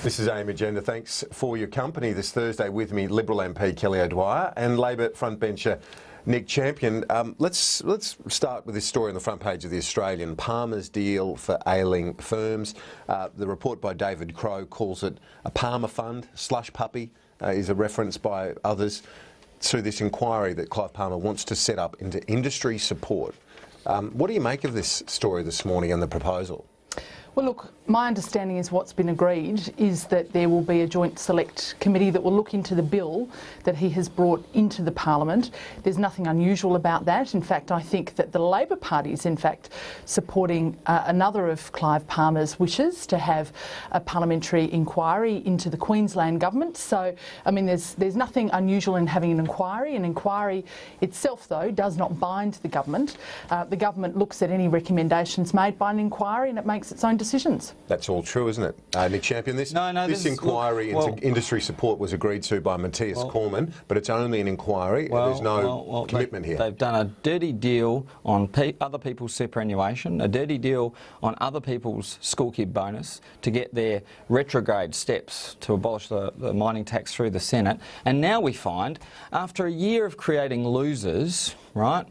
This is AIM Agenda. Thanks for your company this Thursday. With me, Liberal MP Kelly O'Dwyer and Labor frontbencher Nick Champion. Let's start with this story on the front page of The Australian. Palmer's deal for ailing firms. The report by David Crowe calls it a Palmer fund. Slush puppy is a reference by others to this inquiry that Clive Palmer wants to set up into industry support. What do you make of this story this morning and the proposal? Well, look, my understanding is what's been agreed is that there will be a joint select committee that will look into the bill that he has brought into the Parliament. There's nothing unusual about that. In fact, I think that the Labor Party is, in fact, supporting another of Clive Palmer's wishes to have a parliamentary inquiry into the Queensland government. So, I mean, there's nothing unusual in having an inquiry. An inquiry itself, though, does not bind the government. The government looks at any recommendations made by an inquiry and it makes its own decisions. That's all true, isn't it? Nick Champion, this inquiry into industry support was agreed to by Matthias Cormann, but it's only an inquiry. There's no commitment here. They've done a dirty deal on other people's superannuation, a dirty deal on other people's school kid bonus to get their retrograde steps to abolish the mining tax through the Senate. And now we find, after a year of creating losers, right,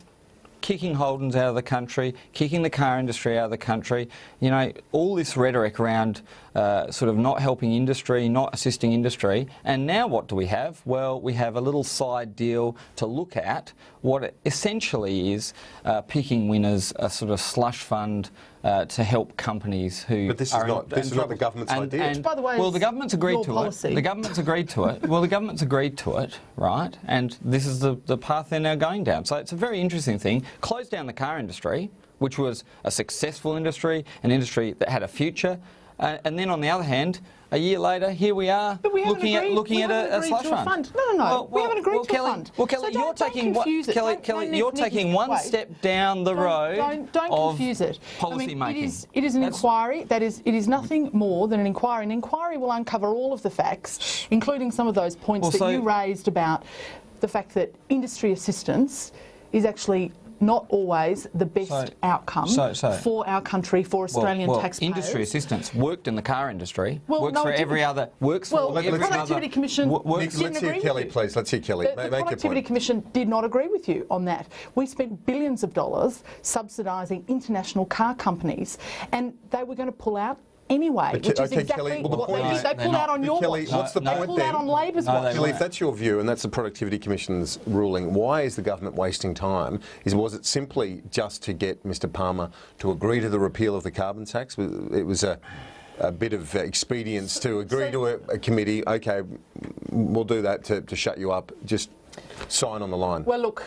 kicking Holdens out of the country, kicking the car industry out of the country, you know, all this rhetoric around sort of not helping industry, not assisting industry. And now what do we have? Well, we have a little side deal to look at what essentially is picking winners, a sort of slush fund to help companies who. But this is not the government's idea. And by the way, well, the government's agreed to policy. it. The government's agreed to it. Well, the government's agreed to it, right? And this is the path they're now going down. So it's a very interesting thing. Close down the car industry, which was a successful industry, an industry that had a future, and then on the other hand, a year later, here we are looking at a slush fund. No. We haven't agreed to Kelly, a fund. Well, Kelly, So you're taking you're taking one step down the road. Don't confuse it. Policy making. It is an inquiry. It is nothing more than an inquiry. An inquiry will uncover all of the facts, including some of those points that you raised about the fact that industry assistance is actually not always the best outcome for our country, for Australian taxpayers. Industry assistance worked in the car industry, works for every other. The Productivity Commission let's hear Kelly, please. Let's hear Kelly. The Productivity Commission did not agree with you on that. We spent billions of dollars subsidising international car companies, and they were going to pull out anyway, which is exactly what they did. They pulled out on your watch. What's the point then? They pulled out on Labor's watch. Kelly, if that's your view and that's the Productivity Commission's ruling, why is the government wasting time? Was it simply just to get Mr Palmer to agree to the repeal of the carbon tax? It was a bit of expedience to agree to a committee. OK, we'll do that to shut you up. Just sign on the line. Well, look,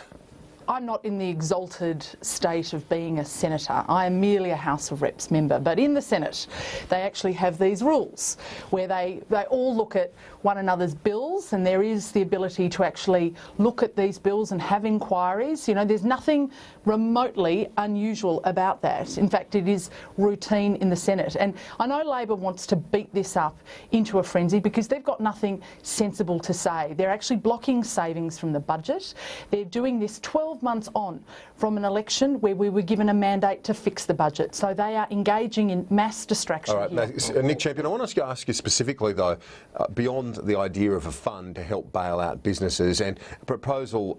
I'm not in the exalted state of being a senator. I am merely a House of Reps member. But in the Senate, they actually have these rules where they all look at one another's bills, and there is the ability to actually look at these bills and have inquiries. You know, there's nothing remotely unusual about that. In fact, it is routine in the Senate. And I know Labor wants to beat this up into a frenzy because they've got nothing sensible to say. They're actually blocking savings from the budget. They're doing this 12 months on from an election where we were given a mandate to fix the budget. So they are engaging in mass distraction. All right, now, Nick Champion, I want to ask you specifically, though, beyond the idea of a fund to help bail out businesses and a proposal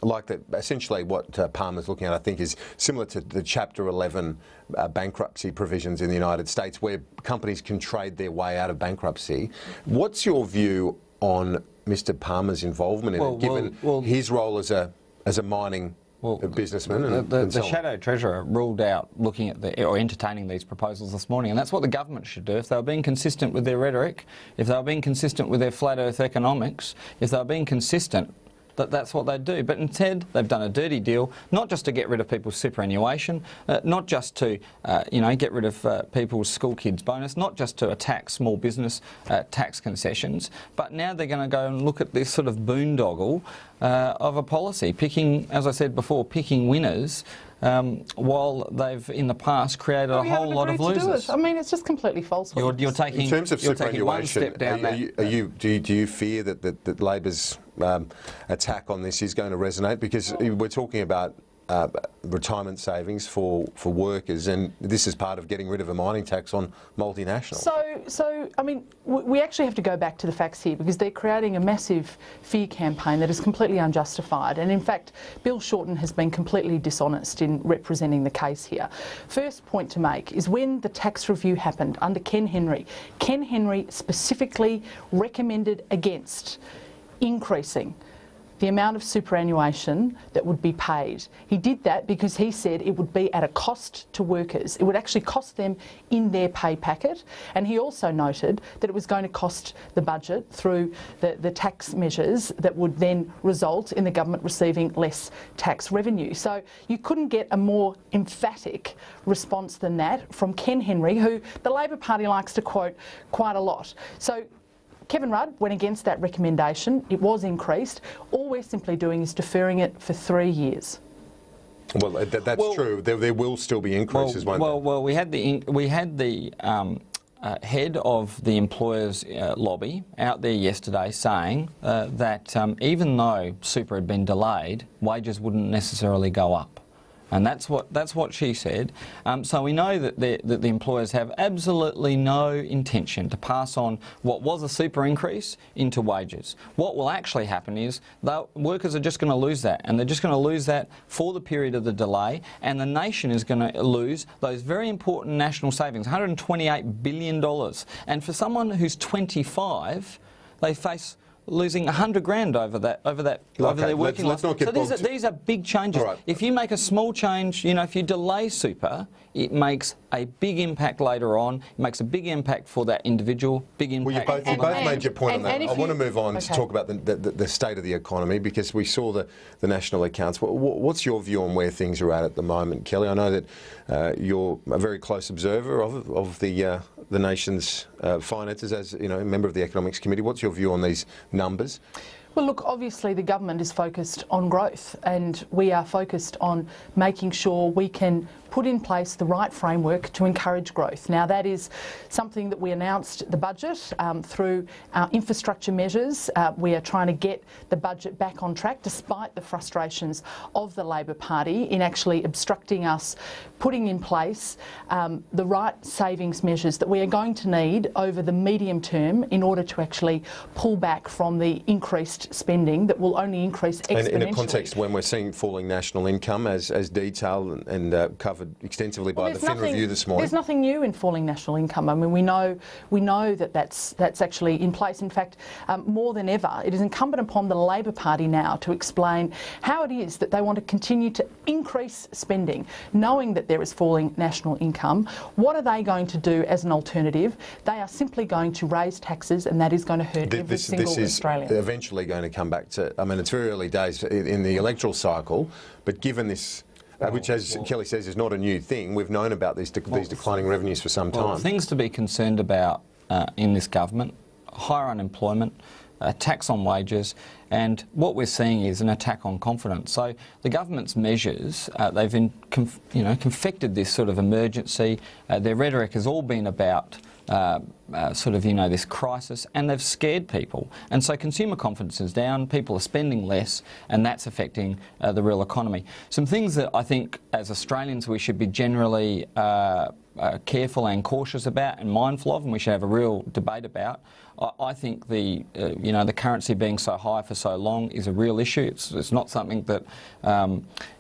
like that, essentially what Palmer's looking at, I think, is similar to the Chapter 11 bankruptcy provisions in the United States, where companies can trade their way out of bankruptcy. What's your view on Mr Palmer's involvement in it, given his role as a mining businessman? The Shadow Treasurer ruled out looking at or entertaining these proposals this morning, and that's what the government should do. If they were being consistent with their rhetoric, if they were being consistent with their flat earth economics, if they were being consistent, that's what they'd do. But instead, they've done a dirty deal, not just to get rid of people's superannuation, not just to, get rid of people's school kids bonus, not just to attack small business tax concessions, but now they're going to go and look at this sort of boondoggle of a policy, picking, as I said before, picking winners, while they've in the past created a whole lot of losers. I mean, it's just completely false. You're taking, in terms of superannuation, one step down do you fear that Labor's attack on this is going to resonate? Because we're talking about retirement savings for workers, and this is part of getting rid of a mining tax on multinationals. So I mean, we actually have to go back to the facts here, because they're creating a massive fear campaign that is completely unjustified. And in fact, Bill Shorten has been completely dishonest in representing the case here. First point to make is when the tax review happened under Ken Henry specifically recommended against increasing the amount of superannuation that would be paid. He did that because he said it would be at a cost to workers. It would actually cost them in their pay packet. And he also noted that it was going to cost the budget through the tax measures that would then result in the government receiving less tax revenue. So you couldn't get a more emphatic response than that from Ken Henry, who the Labor Party likes to quote quite a lot. So Kevin Rudd went against that recommendation. It was increased. All we're simply doing is deferring it for 3 years. Well, that's true. There will still be increases, won't there? Well, we had the head of the employers' lobby out there yesterday saying that even though super had been delayed, wages wouldn't necessarily go up. And that's what she said. So we know that the employers have absolutely no intention to pass on what was a super increase into wages. What will actually happen is the workers are just going to lose that, and they're just going to lose that for the period of the delay, and the nation is going to lose those very important national savings, $128 billion. And for someone who's 25, they face losing $100,000 over their working life. Let's not get so these are big changes. Right. If you make a small change, if you delay super, it makes a big impact later on. It makes a big impact for that individual. Big impact. Well, you both made your point on that. I want to move on okay. to talk about the state of the economy, because we saw the national accounts. What's your view on where things are at the moment, Kelly? I know that you're a very close observer of the nation's finances, as a member of the Economics Committee. What's your view on these numbers? Well, look, obviously the government is focused on growth, and we are focused on making sure we can put in place the right framework to encourage growth. Now, that is something that we announced the budget through our infrastructure measures. We are trying to get the budget back on track, despite the frustrations of the Labor Party in actually obstructing us putting in place the right savings measures that we are going to need over the medium term in order to actually pull back from the increased spending that will only increase exponentially. And in a context when we're seeing falling national income, as detailed and covered extensively by the Fin Review this morning. There's nothing new in falling national income. I mean, we know that that's actually in place. In fact, more than ever, it is incumbent upon the Labor Party now to explain how it is that they want to continue to increase spending, knowing that there is falling national income. What are they going to do as an alternative? They are simply going to raise taxes, and that is going to hurt every single Australian. This is eventually going to come back to, I mean, it's very early days in the electoral cycle, but given this, which, as Kelly says, is not a new thing. We've known about these declining revenues for some time. Well, things to be concerned about in this government: higher unemployment, tax on wages, and what we're seeing is an attack on confidence. So the government's measures, they've confected this sort of emergency. Their rhetoric has all been about this crisis, and they've scared people. And so consumer confidence is down, people are spending less, and that's affecting the real economy. Some things that I think as Australians we should be generally careful and cautious about and mindful of, and we should have a real debate about. I think the currency being so high for so long is a real issue. It's not something that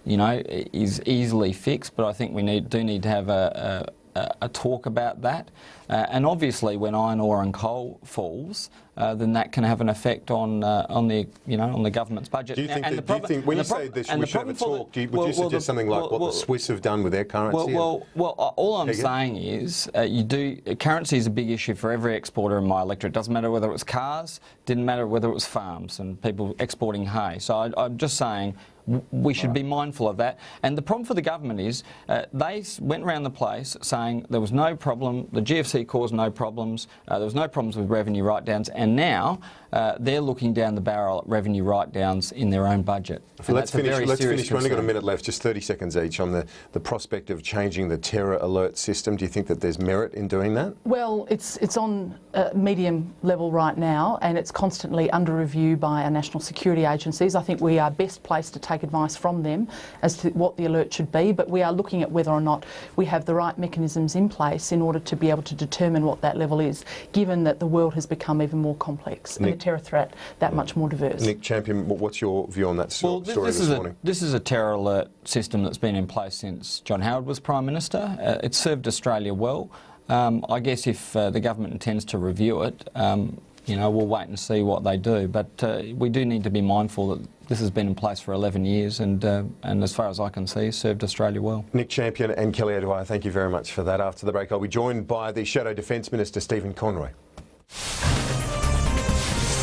is easily fixed, but I think we do need to have a talk about that. And obviously, when iron ore and coal falls, then that can have an effect on the government's budget. Do you think, when you say this, we should have a talk, would you suggest something like what the Swiss have done with their currency? Well, all I'm saying is currency is a big issue for every exporter in my electorate. It doesn't matter whether it was cars, didn't matter whether it was farms and people exporting hay. So I'm just saying we should be mindful of that. And the problem for the government is they went around the place saying there was no problem, the GFC caused no problems, there was no problems with revenue write-downs, and now they're looking down the barrel at revenue write-downs in their own budget. Let's finish. We've only got a minute left, just 30 seconds each, on the prospect of changing the terror alert system. Do you think that there's merit in doing that? Well, it's on medium level right now, and it's constantly under review by our national security agencies. I think we are best placed to take take advice from them as to what the alert should be, but we are looking at whether or not we have the right mechanisms in place in order to be able to determine what that level is, given that the world has become even more complex and the terror threat that much more diverse. Nick Champion, what's your view on that story this morning? This is a terror alert system that's been in place since John Howard was Prime Minister. It's served Australia well. I guess if the government intends to review it, we'll wait and see what they do. But we do need to be mindful that this has been in place for 11 years and as far as I can see, served Australia well. Nick Champion and Kelly O'Dwyer, thank you very much for that. After the break, I'll be joined by the Shadow Defence Minister, Stephen Conroy.